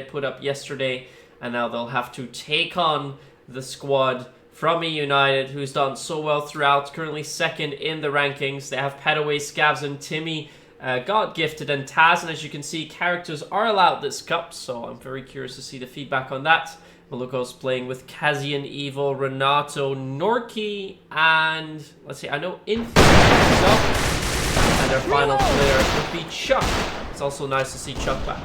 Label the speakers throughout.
Speaker 1: put up yesterday, and now they'll have to take on the squad from eUnited, who's done so well throughout, currently second in the rankings. They have Petaway, Scavs, and Timmy, God Gifted, and Taz, and as you can see, characters are allowed this cup, so I'm very curious to see the feedback on that. maluk0s playing with Kazian, Evo, Renato, Norki, and let's see, I know Infinite is up, and their final player would be Chuck. It's also nice to see Chuck back.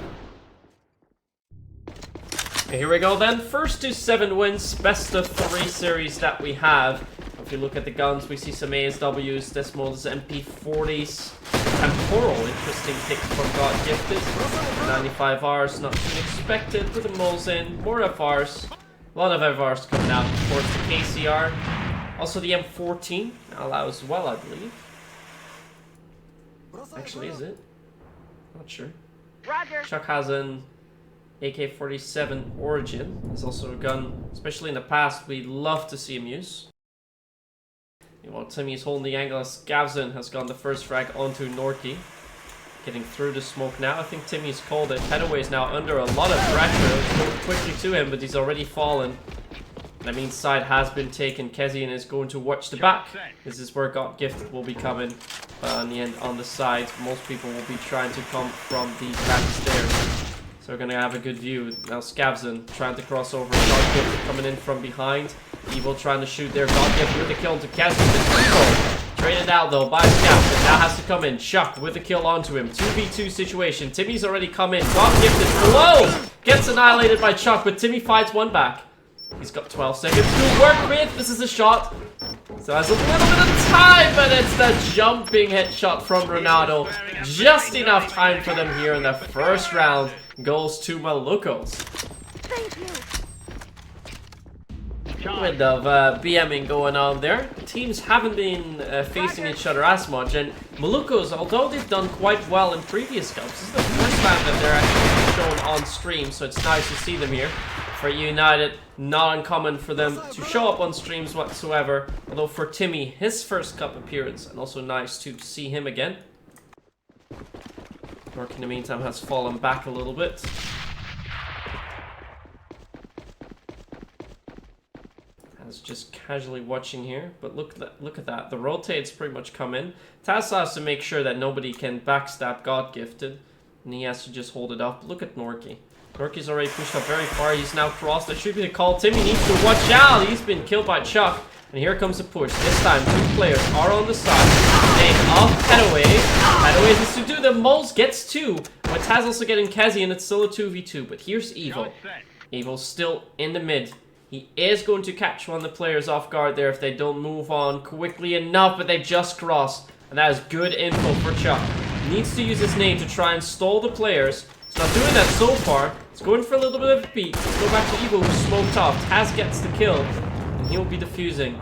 Speaker 1: Okay, here we go then. First to 7 wins, best of 3 series that we have. If you look at the guns, we see some ASWs, Desmos, MP40s, Temporal, interesting pick from God Gifted. 95 Rs, not too expected. Put the moles in, more FRs. A lot of FRs coming out. Of course, the KCR. Also the M14 allow as well, I believe. Actually, is it? Not sure.
Speaker 2: Roger.
Speaker 1: Chuck has an AK-47 Origin. There's also a gun, especially in the past, we'd love to see him use. While Timmy's holding the angle, as Gavzin has gone the first frag onto Norki. Getting through the smoke now. I think Timmy's called it. Petaway is now under a lot of pressure. It's going quickly to him, but he's already fallen. That means side has been taken. Kezian is going to watch the back. This is where God Gifted will be coming. But in the end, on the side, most people will be trying to come from the back stairs. So we're going to have a good view. Now Scavzin trying to cross over. God Gifted coming in from behind. Evo trying to shoot there. God Gifted with the kill to Kezian. Traded out though by Scavzin. Now has to come in. Chuck with the kill onto him. 2v2 situation. Timmy's already come in. God Gifted below. Gets annihilated by Chuck, but Timmy fights one back. He's got 12 seconds to work with. This is a shot. So has a little bit of time, but it's the jumping headshot from Renato. Just enough time for them here in the first round. Goes to maluk0s.
Speaker 2: Thank you.
Speaker 1: A bit of BMing going on there. Teams haven't been facing each other as much, and maluk0s, although they've done quite well in previous cups, this is the first time that they're actually shown on stream, so it's nice to see them here. For eUnited, not uncommon for them to show up on streams whatsoever, although for Timmy, his first cup appearance, and also nice to see him again. Mark in the meantime has fallen back a little bit. Taz just casually watching here, but look at that. The rotates pretty much come in. Taz has to make sure that nobody can backstab God Gifted, and he has to just hold it up. Look at Norki. Norki's already pushed up very far. He's now crossed. That should be the call. Timmy needs to watch out. He's been killed by Chuck. And here comes the push. This time, 2 players are on the side. Name off Petaway. Petaway has to do the moles. Gets 2. But Taz also getting Kezi, and it's still a 2v2. But here's Evo. Evo's still in the mid. He is going to catch one of the players off guard there if they don't move on quickly enough. But they just crossed. And that is good info for Chuck. He needs to use his name to try and stall the players. He's not doing that so far. He's going for a little bit of a beat. Let's go back to Evo, who's smoked off. Taz gets the kill, and he'll be defusing.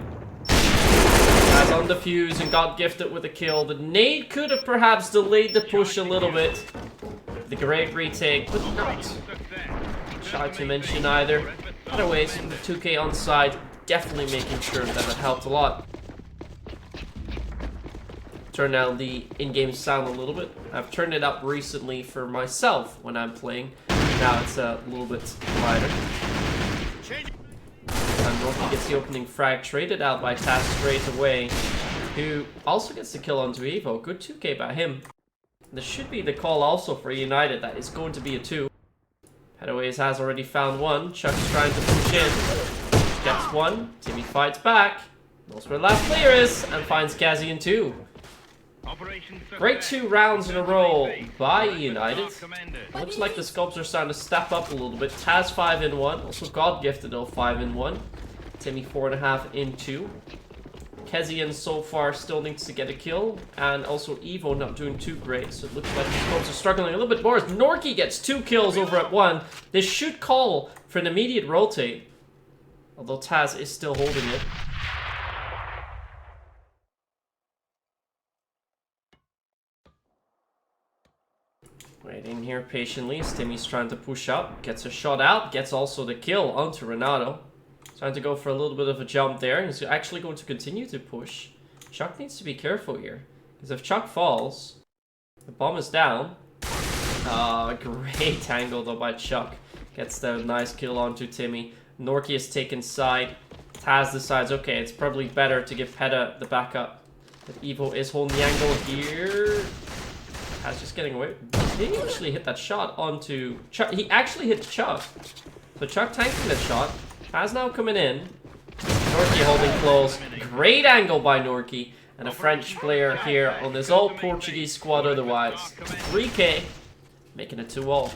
Speaker 1: Taz on defuse and got gifted with a kill. The nade could have perhaps delayed the push a little bit. The great retake, but not shy to mention either. Otherwise, the 2K on side, definitely making sure that it helped a lot. Turn down the in-game sound a little bit. I've turned it up recently for myself when I'm playing. Now it's a little bit quieter. And Norki gets the opening frag, traded out by Taz straight away, who also gets the kill onto Evo. Good 2K by him. This should be the call also for eUnited. That is going to be a 2. Petaways has already found one. Chuck's trying to push in. Gets one. Timmy fights back. Knows where the last player is and finds Kazian 2. Great 2 rounds in a row by eUnited. Looks like the scopes are starting to step up a little bit. Taz 5 in 1. Also God Gifted though 5 in 1. Timmy 4.5 in 2. Kezian so far still needs to get a kill. And also Evo not doing too great. So it looks like the scopes are struggling a little bit more as Norki gets 2 kills over at 1. They should call for an immediate rotate. Although Taz is still holding it. Waiting here patiently as Timmy's trying to push up. Gets a shot out. Gets also the kill onto Renato. Trying to go for a little bit of a jump there. He's actually going to continue to push. Chuck needs to be careful here. Because if Chuck falls, the bomb is down. Great angle though by Chuck. Gets the nice kill onto Timmy. Norky is taken side. Taz decides, okay, it's probably better to give Peta the backup. But Evo is holding the angle here. Taz just getting away. Did he actually hit that shot onto Chuck? He actually hit Chuck. So Chuck tanking that shot. Taz now coming in. Norky holding close. Great angle by Norky. And a French player here on this all Portuguese squad otherwise. 3K. Making it 2-all.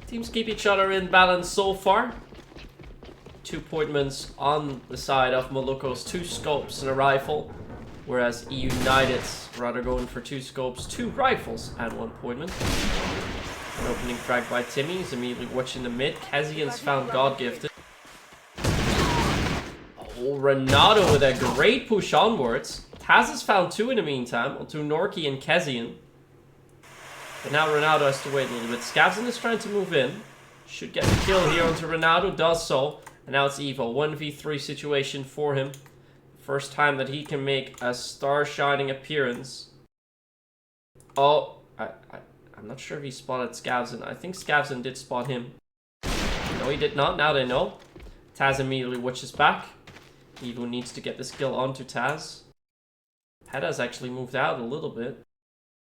Speaker 1: Teams keep each other in balance so far. 2 appointments on the side of maluk0s, 2 scopes and a rifle. Whereas eUnited's rather going for 2 scopes, 2 rifles and 1 appointment. An opening frag by Timmy. He's immediately watching the mid. Kezian's found God Gifted. Oh, Renato with a great push onwards. Taz has found 2 in the meantime, onto Norky and Kezian. But now Ronaldo has to wait a little bit. Scavzin is trying to move in. Should get the kill here onto Ronaldo. Does so. And now it's Evo. 1v3 situation for him. First time that he can make a star-shining appearance. Oh, I'm not sure if he spotted Scavzin. I think Scavzin did spot him. No, he did not. Now they know. Taz immediately watches back. Evo needs to get this kill onto Taz. Peta's actually moved out a little bit.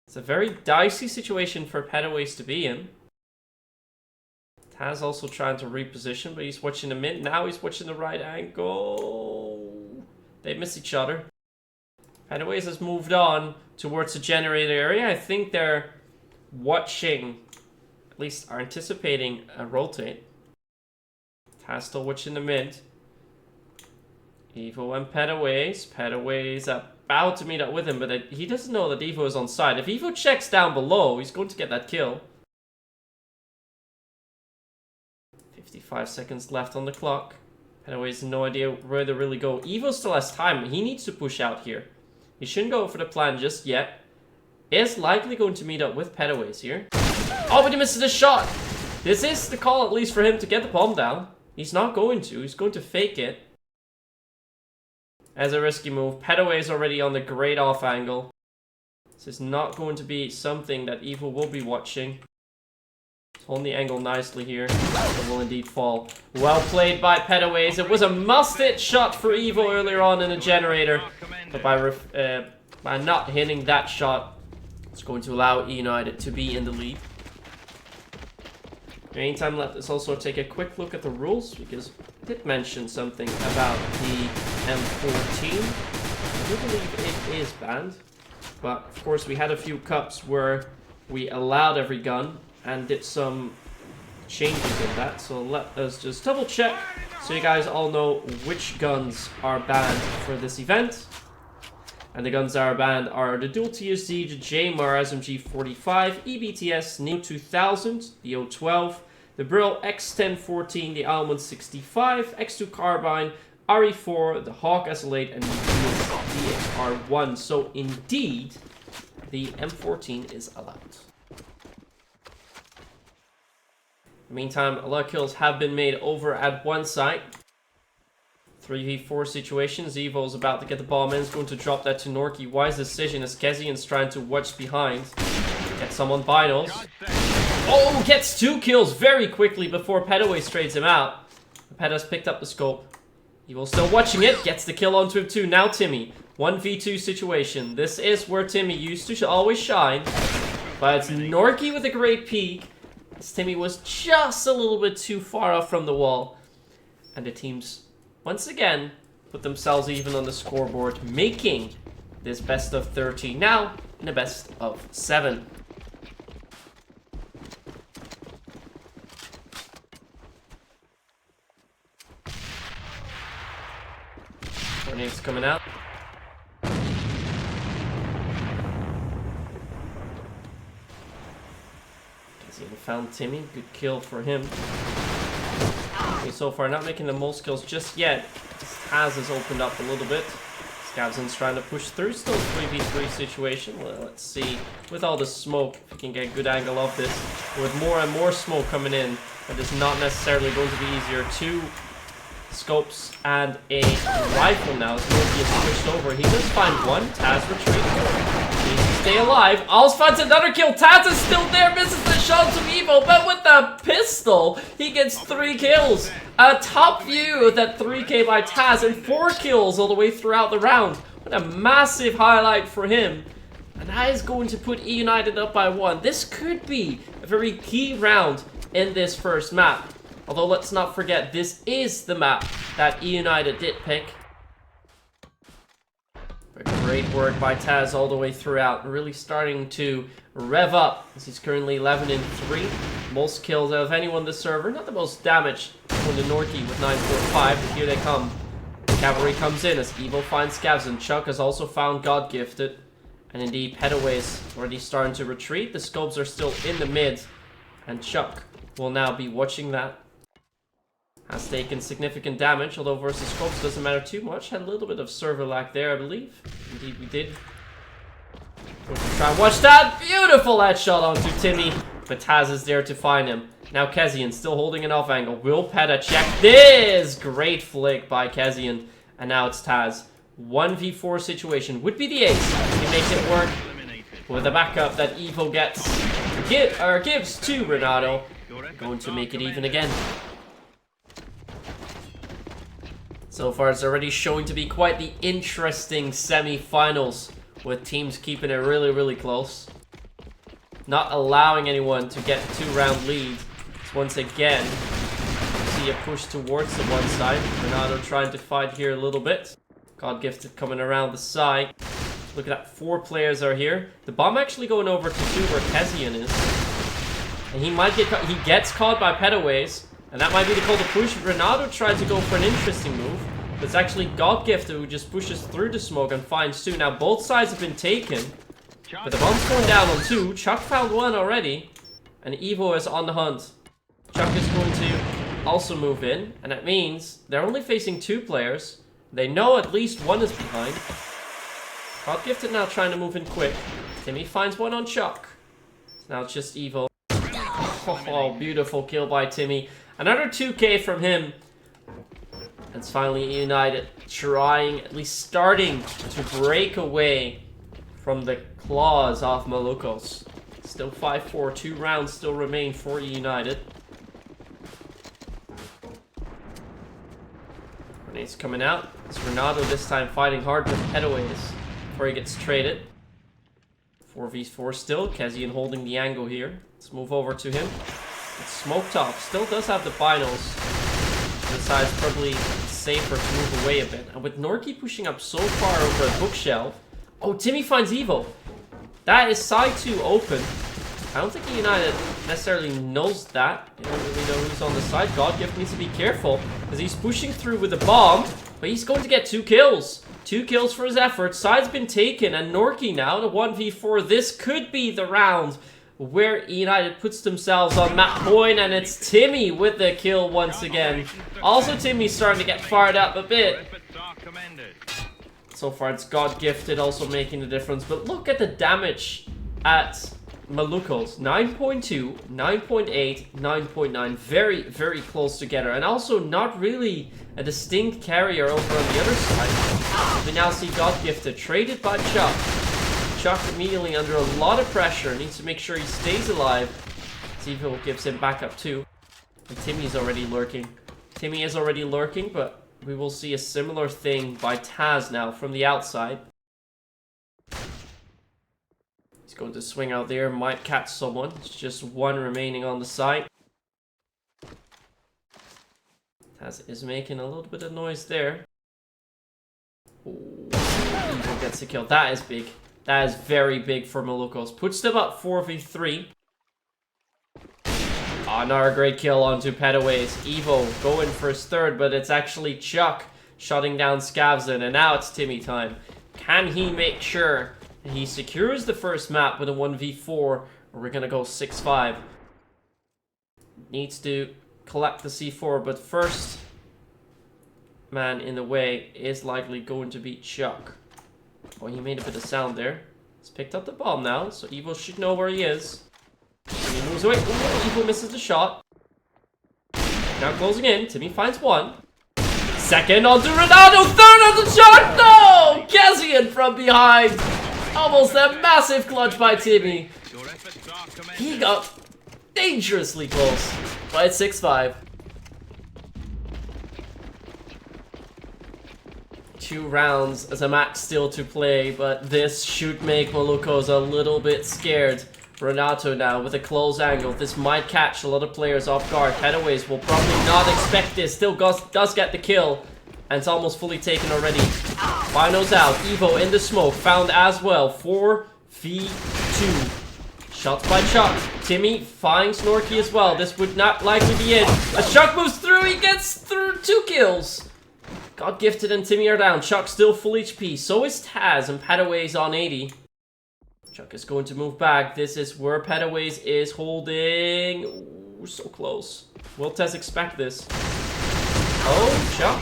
Speaker 1: It's a very dicey situation for Petaways to be in. Taz also trying to reposition, but he's watching the mid. Now he's watching the right angle. They miss each other. Petaways has moved on towards the generator area. I think they're watching, at least are anticipating a rotate. Taz still watching the mid. Evo and Petaways. Petaways about to meet up with him, but he doesn't know that Evo is on side. If Evo checks down below, he's going to get that kill. 55 seconds left on the clock. Petaways no idea where to really go. Evo still has time. He needs to push out here. He shouldn't go for the plan just yet. Is likely going to meet up with Petaways here. Oh, but he misses the shot. This is the call, at least for him, to get the bomb down. He's not going to. He's going to fake it. As a risky move. Petaways already on the great off angle. This is not going to be something that Evo will be watching. He's holding the angle nicely here. It will indeed fall. Well played by Petaways. It was a must-hit shot for Evo earlier on in the generator. But by not hitting that shot, it's going to allow eUnited to be in the lead. In the meantime, let's also take a quick look at the rules, because I did mention something about the M14. I do believe it is banned, but of course we had a few cups where we allowed every gun and did some changes in that, so let us just double check so you guys all know which guns are banned for this event. And the guns that are banned are the Dual TSD, the JMR SMG45, EBTS Neo 2000, the O12, the Brill X1014, the AL165, X2 Carbine, RE4, the Hawk SL8, and the DXR1. So indeed, the M14 is allowed. In the meantime, a lot of kills have been made over at one site. 3v4 situation. Evo is about to get the bomb in. He's going to drop that to Norky. Wise decision as Kezian's trying to watch behind. Get some on binos. Oh, gets 2 kills very quickly before Petaways trades him out. Peta's picked up the scope. Evo's still watching it. Gets the kill onto him too. Now Timmy. 1v2 situation. This is where Timmy used to always shine. But it's Norky with a great peek. As Timmy was just a little bit too far off from the wall. And the team's once again put themselves even on the scoreboard, making this best of 13 now in a best of 7. Tornado's coming out. He found Timmy. Good kill for him. So far, not making the most kills just yet. Taz has opened up a little bit. Scavzin's trying to push through. Still 3v3 situation. Well, let's see. With all the smoke, if we can get a good angle of this. With more and more smoke coming in, that is not necessarily going to be easier. 2 scopes and a rifle now. As Norky is pushed over. He does find one. Taz retreats. He's stay alive. Alls finds another kill. Taz is still there, misses the shot to Evo, but with the pistol, he gets 3 kills. A top view of that 3K by Taz and 4 kills all the way throughout the round. What a massive highlight for him. And that is going to put eUnited up by 1. This could be a very key round in this first map. Although let's not forget, this is the map that eUnited did pick. But great work by Taz all the way throughout. Really starting to rev up as he's currently 11-3. Most kills out of anyone on the server. Not the most damage on the Norky with 945. But here they come. Cavalry comes in as Evo finds Scavs, and Chuck has also found God Gifted. And indeed, Petaway is already starting to retreat. The scopes are still in the mid. And Chuck will now be watching that. Has taken significant damage, although versus scopes doesn't matter too much. Had a little bit of server lag there, I believe. Indeed, we did. We'll try and watch that. Beautiful headshot onto Timmy. But Taz is there to find him. Now Kezian still holding an off angle. Will Peta check this? Great flick by Kezian. And now it's Taz. 1v4 situation would be the ace. He makes it work with the backup that Evo gets. Gives to Renato. Going to make it even again. So far, it's already showing to be quite the interesting semi-finals, with teams keeping it really, really close. Not allowing anyone to get a 2-round lead. So once again, see a push towards the one side. Renato trying to fight here a little bit. God Gifted coming around the side. Look at that, 4 players are here. The bomb actually going over to 2 where Kezian is. And he might get caught. He gets caught by Petaways. And that might be the call to push. Renato tried to go for an interesting move. But it's actually God Gifted who just pushes through the smoke and finds 2. Now both sides have been taken. But the bomb's going down on 2. Chuck found 1 already. And Evo is on the hunt. Chuck is going to also move in. And that means they're only facing 2 players. They know at least 1 is behind. God Gifted now trying to move in quick. Timmy finds 1 on Chuck. So now it's just Evo. Oh, beautiful kill by Timmy. Another 2K from him. It's finally eUnited trying, at least starting to break away from the claws of maluk0s. Still 5-4, 2 rounds still remain for eUnited. Grenades coming out. It's Renato this time fighting hard with Petaways before he gets traded. 4v4 still. Kezian holding the angle here. Let's move over to him. It's Smoked off. Still does have the binos. Decides probably safer to move away a bit. And with Norky pushing up so far over a bookshelf. Oh, Timmy finds Evo. That is side 2 open. I don't think eUnited necessarily knows that. They don't really know who's on the side. Godgift needs to be careful because he's pushing through with a bomb. But he's going to get 2 kills. 2 kills for his efforts. Side's been taken. And Norky now to 1v4. This could be the round where eUnited puts themselves on map point, and it's Timmy with the kill once again. Also, Timmy's starting to get fired up a bit. So far, it's God Gifted also making the difference, but look at the damage at maluk0s. 9.2, 9.8, 9.9. Very, very close together, and also not really a distinct carrier over on the other side. We now see God Gifted traded by Chuck. Chuck immediately under a lot of pressure, needs to make sure he stays alive. Evo gives him backup too. And Timmy's already lurking. Timmy is already lurking, but we will see a similar thing by Taz now from the outside. He's going to swing out there, might catch someone. It's just 1 remaining on the site. Taz is making a little bit of noise there. Ooh, Evo gets a kill. That is big. That is very big for maluk0s. Puts them up 4v3. Oh, another great kill onto Petaways. Evo going for his 3rd, but it's actually Chuck shutting down Scavs, and now it's Timmy time. Can he make sure he secures the first map with a 1v4, or we're going to go 6-5? Needs to collect the C4, but first man in the way is likely going to be Chuck. Oh, he made a bit of sound there. He's picked up the bomb now, so Evo should know where he is. And he moves away. Ooh, Evo misses the shot. Now closing in. Timmy finds 1. 2nd onto Renato. 3rd on the shot. No! Kezian from behind. Almost a massive clutch by Timmy. He got dangerously close. But it's 6-5. 2 rounds as a max still to play, but this should make maluk0s a little bit scared. Renato now with a close angle. This might catch a lot of players off guard. Headaways will probably not expect this. Still does get the kill. And it's almost fully taken already. Bino's out. Evo in the smoke. Found as well. 4v2. Shots by Chuck. Timmy finds Snorky as well. This would not likely be it. As Chuck moves through, he gets through 2 kills. Got gifted and Timmy are down. Chuck still full HP. So is Taz, and Petaways on 80. Chuck is going to move back. This is where Petaways is holding. Ooh, so close. Will Taz expect this? Oh, Chuck.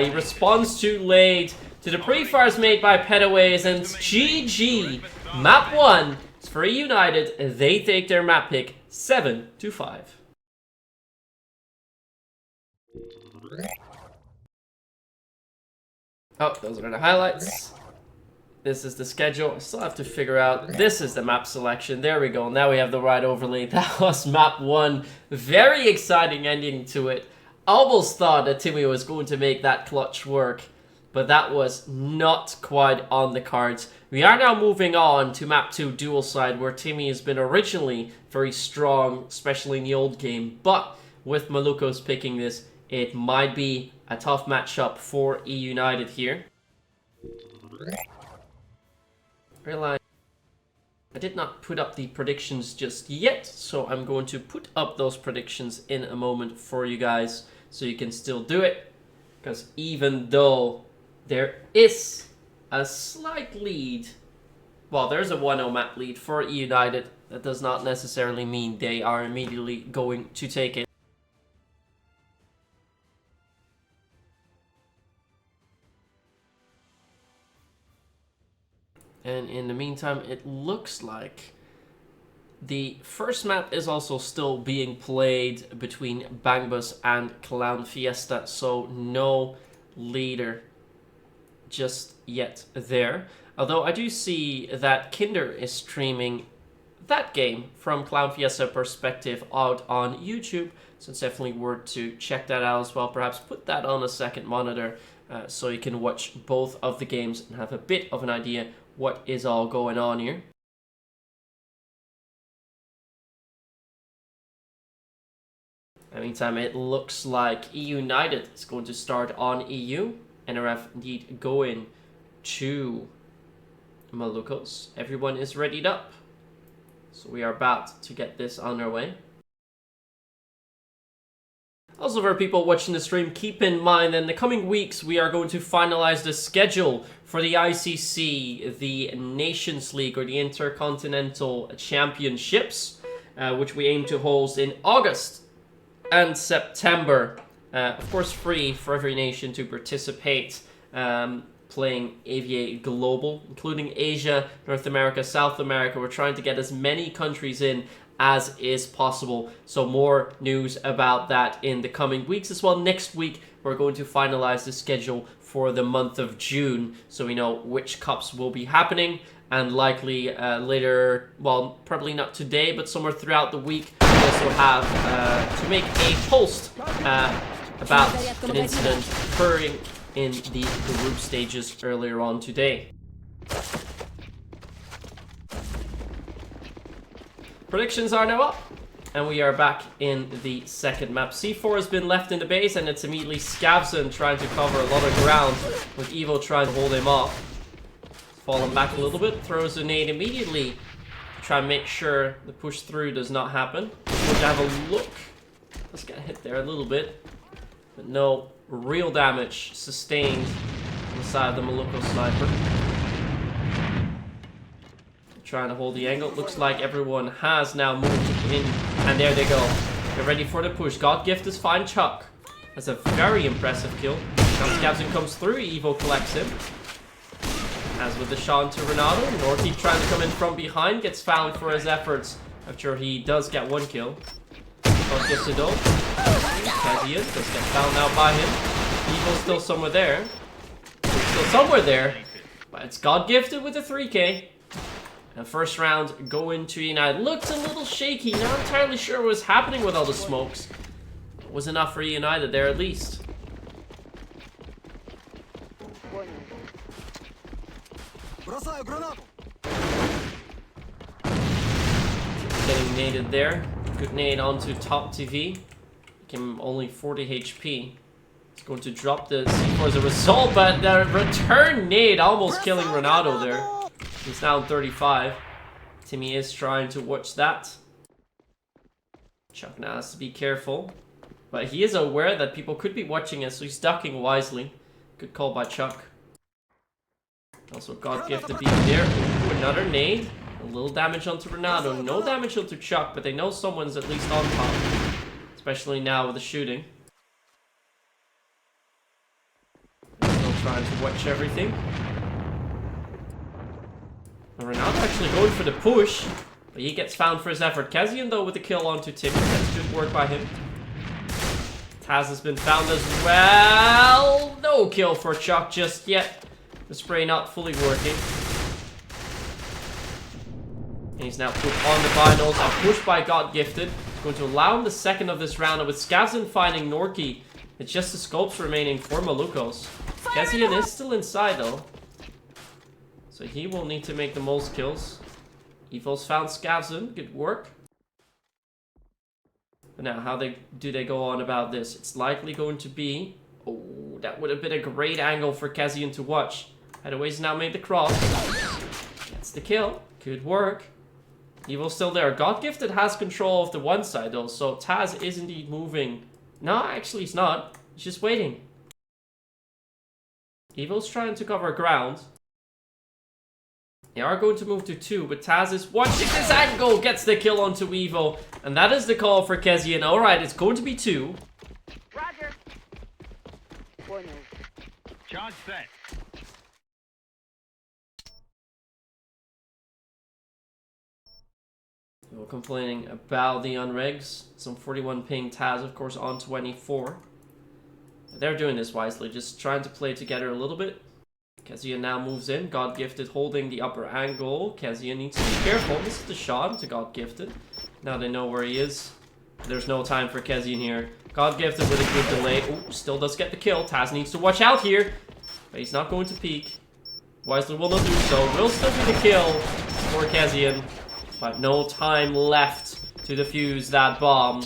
Speaker 1: He responds too late to the pre-fires made by Petaways, and GG. Map 1 is for eUnited. They take their map pick 7-5. Oh, those are the highlights. This is the schedule. I still have to figure out. This is the map selection. There we go. Now we have the right overlay. That was map 1. Very exciting ending to it. Almost thought that Timmy was going to make that clutch work, but that was not quite on the cards. We are now moving on to map 2 dual side, where Timmy has been originally very strong, especially in the old game. But with maluk0s picking this, it might be a tough matchup for eUnited here. Realize I did not put up the predictions just yet, so I'm going to put up those predictions in a moment for you guys, so you can still do it. Because even though there is a slight lead, well, there's a 1-0 map lead for eUnited, that does not necessarily mean they are immediately going to take it. And in the meantime, it looks like the first map is also still being played between Bangbus and Clown Fiesta, so no leader just yet there. Although I do see that Kinder is streaming that game from Clown Fiesta perspective out on YouTube, so it's definitely worth to check that out as well. Perhaps put that on a second monitor so you can watch both of the games and have a bit of an idea what is all going on here. In the meantime, it looks like eUnited is going to start on EU. NRF indeed going to maluk0s. Everyone is readied up. So we are about to get this on our way. Also, for people watching the stream, keep in mind that in the coming weeks we are going to finalize the schedule for the ICC, the Nations League, or the Intercontinental Championships, which we aim to host in August and September. Of course, free for every nation to participate, playing A.V.A Global, including Asia, North America, South America. We're trying to get as many countries in as is possible. So more news about that in the coming weeks as well. Next week, we're going to finalize the schedule for the month of June, so we know which cups will be happening, and likely later, well, probably not today, but somewhere throughout the week, we also have to make a post about an incident occurring in the group stages earlier on today. Predictions are now up, and we are back in the second map. C4 has been left in the base, and it's immediately Scavson trying to cover a lot of ground, with Evo trying to hold him off. Falling back a little bit, throws a nade immediately to try and make sure the push through does not happen. We're going to have a look. Let's get hit there a little bit, but no real damage sustained on the side of the maluk0s sniper. Trying to hold the angle. Looks like everyone has now moved in, and there they go. They're ready for the push. God Gift is fine. Chuck. That's a very impressive kill. Now Scavson comes through. Evo collects him. As with the shot to Renato. Norky trying to come in from behind. Gets fouled for his efforts after he does get one kill. God Gift to Dole. Kazian does get fouled now by him. Evo's still somewhere there. Still somewhere there. But it's God Gifted with a 3K. And first round going to eUnited. Looked a little shaky. Not entirely sure what was happening with all the smokes. It was enough for eUnited there at least. Getting naded there. Good nade onto top TV. Give him only 40 HP. He's going to drop the C4 as a result, but the return nade almost killing Ronaldo there. He's now 35. Timmy is trying to watch that. Chuck now has to be careful. But he is aware that people could be watching us, so he's ducking wisely. Good call by Chuck. Also got gifted being there. Ooh, another nade. A little damage onto Ronaldo. No damage onto Chuck, but they know someone's at least on top. Especially now with the shooting. They're still trying to watch everything. And Ronaldo actually going for the push. But he gets found for his effort. Kazian though with the kill onto Timmy. That's good work by him. Taz has been found as well. No kill for Chuck just yet. The spray not fully working. And he's now put on the finals. A push by God Gifted. It's going to allow him the second of this round. And with Skavzin finding Norky, it's just the scopes remaining for maluk0s. Kazian is still inside though. So he will need to make the most kills. Evil's found Skavzin. Good work. But now, how do they go on about this? It's likely going to be... Oh, that would have been a great angle for Kazian to watch. Hideaway's now made the cross. Gets the kill. Good work. Evil's still there. God Gifted has control of the one side though, so Taz is indeed moving. No, actually he's not. He's just waiting. Evil's trying to cover ground. They are going to move to 2, but Taz is watching this angle, gets the kill onto Evo. And that is the call for Kazian. Alright, it's going to be 2.
Speaker 2: Roger.
Speaker 3: Charge set.
Speaker 1: Evo complaining about the unregs. Some 41 ping, Taz of course on 24. They're doing this wisely, just trying to play together a little bit. Kazian now moves in. God Gifted holding the upper angle. Kazian needs to be careful. This is the shot to God Gifted. Now they know where he is. There's no time for Kazian here. God Gifted with a good delay. Oh, still does get the kill. Taz needs to watch out here. But he's not going to peek. Wisely will not do so. Will still be the kill for Kazian. But no time left to defuse that bomb.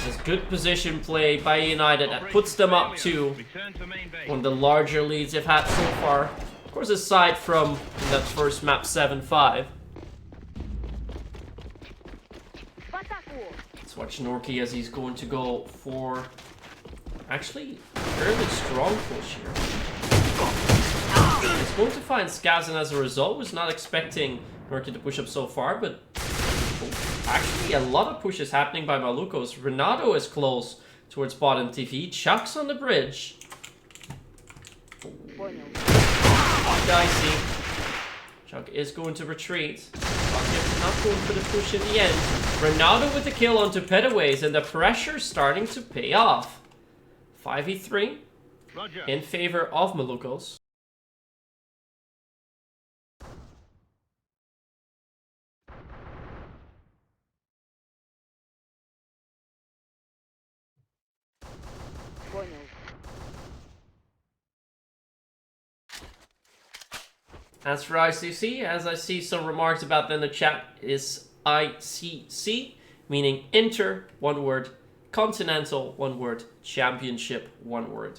Speaker 1: There's good position play by eUnited that puts them up to one of the larger leads they've had so far. Of course, aside from that first map 7-5. Let's watch Norky as he's going to go for actually a fairly strong push here. He's going to find Skavzin as a result. Was not expecting Norky to push up so far, but actually, a lot of pushes happening by maluk0s. Ronaldo is close towards bottom TV. Chuck's on the bridge. Dicey. Chuck is going to retreat. Not going for the push in the end. Ronaldo with the kill onto Pedaways, and the pressure's starting to pay off. 5v3 in favor of maluk0s. As for ICC, as I see some remarks about them in the chat, is ICC, meaning Inter, one word, Continental, one word, Championship, one word.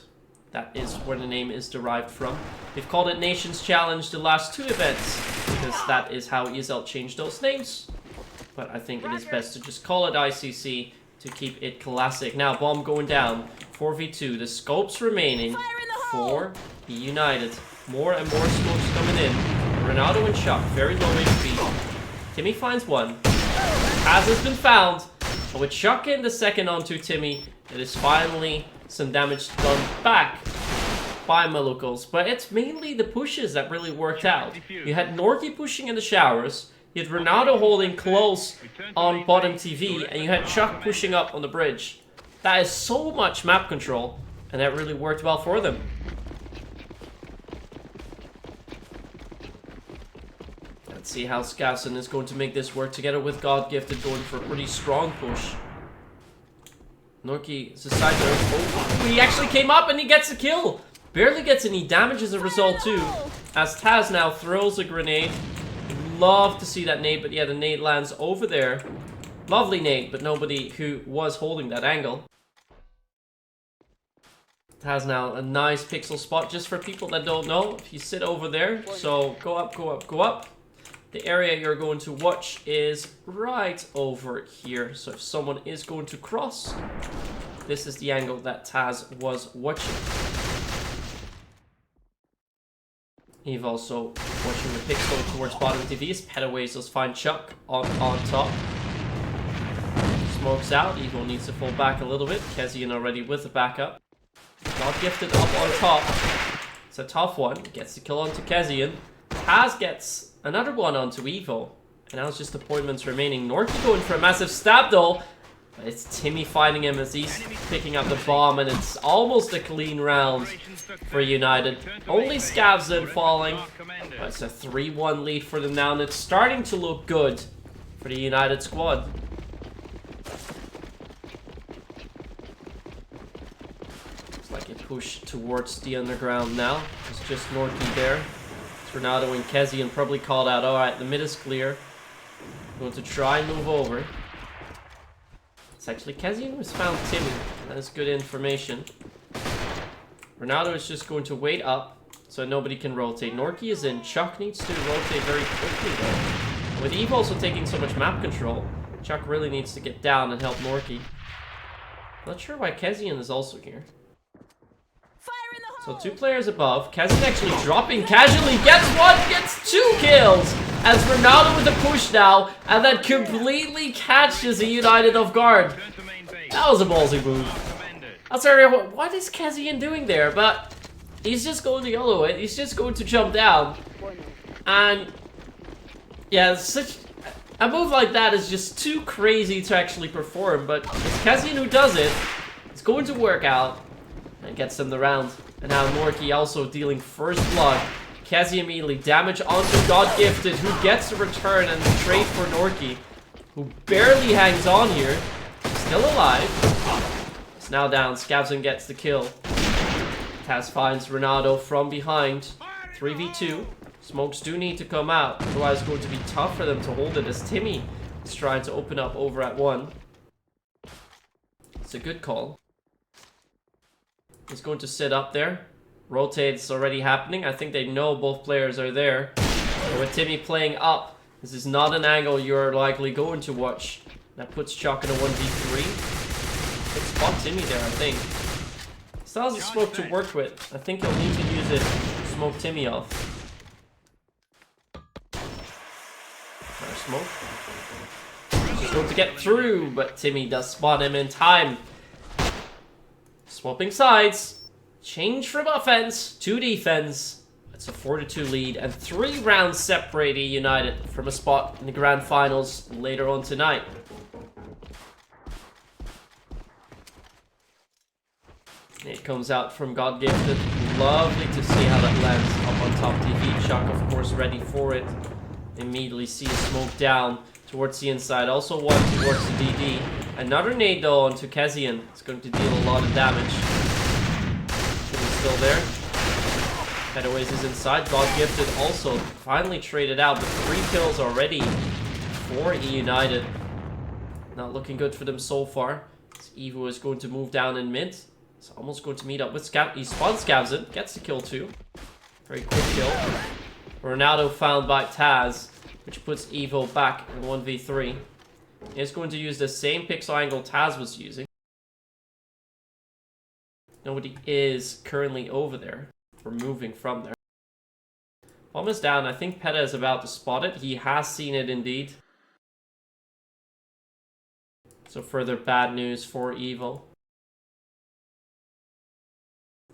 Speaker 1: That is where the name is derived from. They've called it Nations Challenge the last 2 events, because that is how ESL changed those names. But I think it is best to just call it ICC to keep it classic. Now, bomb going down, 4v2, the scopes remaining for eUnited. More and more smokes coming in. Ronaldo and Chuck, very low HP. Timmy finds one. As has been found. But with Chuck in the second onto Timmy, it is finally some damage done back by maluk0s. But it's mainly the pushes that really worked out. You had Norky pushing in the showers. You had Ronaldo holding close on bottom TV. And you had Chuck pushing up on the bridge. That is so much map control. And that really worked well for them. Let's see how Skavson is going to make this work together with God Gifted going for a pretty strong push. Norky is aside there. Oh, he actually came up and he gets a kill. Barely gets any damage as a result too. As Taz now throws a grenade. Love to see that nade, but yeah, the nade lands over there. Lovely nade, but nobody who was holding that angle. Taz now a nice pixel spot just for people that don't know. If you sit over there, so go up, go up, go up. The area you're going to watch is right over here. So if someone is going to cross, this is the angle that Taz was watching. Eve also watching the pixel towards bottom TVs. Petaways does find Chuck on top. Smokes out. Evo needs to fall back a little bit. Kezian already with the backup. God Gifted up on top. It's a tough one. Gets the kill onto Kezian. Taz gets another one onto Evo. And now it's just appointments remaining. Norky going for a massive stab though. But it's Timmy fighting him as he's picking up the bomb. And it's almost a clean round for United. Only Skavson falling. But it's a 3-1 lead for them now. And it's starting to look good for the United squad. Looks like a push towards the underground now. It's just Norky there. Ronaldo and Kezian probably called out, alright, the mid is clear. Going to try and move over. It's actually Kezian who's found Timmy. That is good information. Ronaldo is just going to wait up so nobody can rotate. Norky is in. Chuck needs to rotate very quickly though. With Eve also taking so much map control, Chuck really needs to get down and help Norky. Not sure why Kezian is also here. So 2 players above. Kezian actually dropping casually. Gets one, gets 2 kills. As Ronaldo with a push now. And then completely catches a United off guard. That was a ballsy move. I'm sorry, what is Kezian doing there? But he's just going to YOLO it. He's just going to jump down. And yeah, such a move like that is just too crazy to actually perform. But it's Kezian who does it. It's going to work out. And gets them the round. And now Norky also dealing first blood. Kezi immediately damage onto God Gifted, who gets a return and the trade for Norky, who barely hangs on here. Still alive. It's now down. Skavson gets the kill. Taz finds Ronaldo from behind. 3v2. Smokes do need to come out. Otherwise it's going to be tough for them to hold it as Timmy is trying to open up over at 1. It's a good call. He's going to sit up there. Rotate's already happening. I think they know both players are there. But with Timmy playing up, this is not an angle you're likely going to watch. That puts Chuck in a 1v3. Good spot Timmy there, I think. Still has a smoke to work with. I think he'll need to use it to smoke Timmy off. Smoke. He's going to get through, but Timmy does spot him in time. Swapping sides. Change from offense to defense. It's a 4-2 lead and 3 rounds separate United from a spot in the grand finals later on tonight. It comes out from God Gifted. Lovely to see how that lands up on top TV. Chuck, of course, ready for it. Immediately see a smoke down towards the inside. Also one towards the DD. Another nade though onto Kezian. It's going to deal a lot of damage. He's still there. Petaways is inside. God Gifted also finally traded out, but 3 kills already for eUnited. Not looking good for them so far. Evo is going to move down in mid. It's almost going to meet up with Scav. He spawns Skavson. Gets the kill too. Very quick kill. Ronaldo found by Taz, which puts Evo back in 1v3. He's going to use the same pixel angle Taz was using. Nobody is currently over there. We're moving from there. Bomb is down. I think Peta is about to spot it. He has seen it indeed. So further bad news for Evo.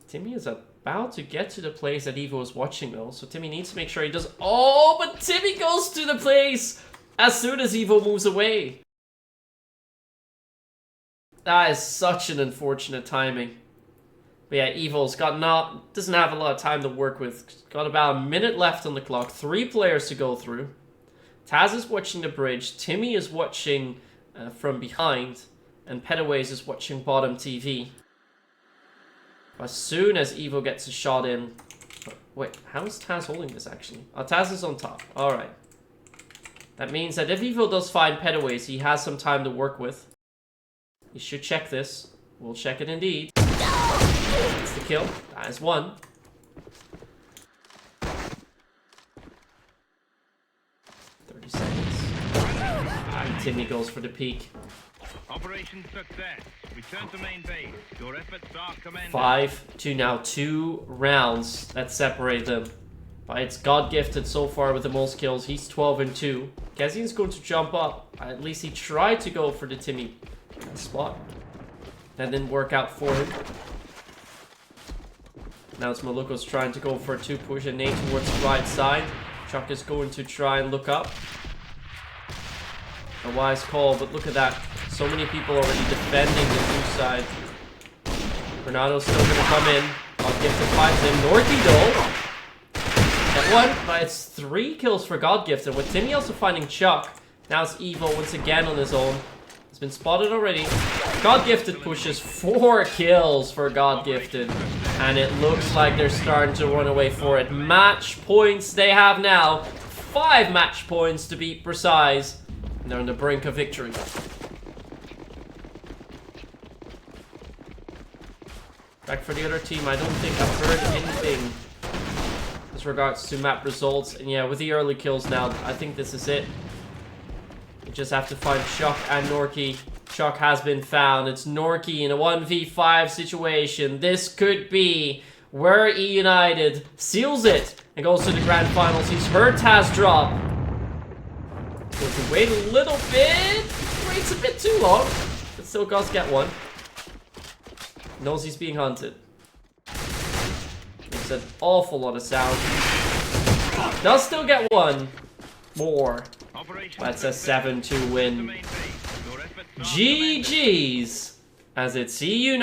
Speaker 1: Timmy is about to get to the place that Evo is watching though. So Timmy needs to make sure he does. Oh, but Timmy goes to the place as soon as Evo moves away. That is such an unfortunate timing. But yeah, Evo's doesn't have a lot of time to work with. Got about a minute left on the clock. 3 players to go through. Taz is watching the bridge. Timmy is watching from behind. And Petaways is watching bottom TV. As soon as Evo gets a shot in... Wait, how is Taz holding this actually? Oh, Taz is on top. Alright. That means that if Evo does find Petaways, he has some time to work with. He should check this. We'll check it indeed. That's the kill. That is one. And Timmy goes for the peak.
Speaker 3: Operation success. Return to main base. Your efforts are commended.
Speaker 1: 5 to now 2 rounds that separate them. But it's God gifted so far with the most kills. He's 12 and 2. Kazin's going to jump up. At least he tried to go for the Timmy spot. That didn't work out for him. Now it's maluk0s trying to go for a 2 push and nade towards the right side. Chuck is going to try and look up. A wise call, but look at that. So many people already defending the blue side. Bernardo's still going to come in. God gifted finds him. Norky though. That one, but it's 3 kills for God gifted. With Timmy also finding Chuck. Now it's Evo once again on his own. He's been spotted already. God gifted pushes 4 kills for God gifted. And it looks like they're starting to run away for it. Match points they have now. 5 match points to be precise. And they're on the brink of victory. Back for the other team, I don't think I've heard anything as regards to map results. And yeah, with the early kills now, I think this is it. You just have to find Chuck and Norky. Chuck has been found. It's Norky in a 1v5 situation. This could be where eUnited seals it and goes to the grand finals. He's heard Taz drop. Going to wait a little bit. Waits a bit too long, but still does get one. Knows he's being hunted. Makes an awful lot of sound. Does still get one more. That's a 7-2 win. GG's as it's eUnited.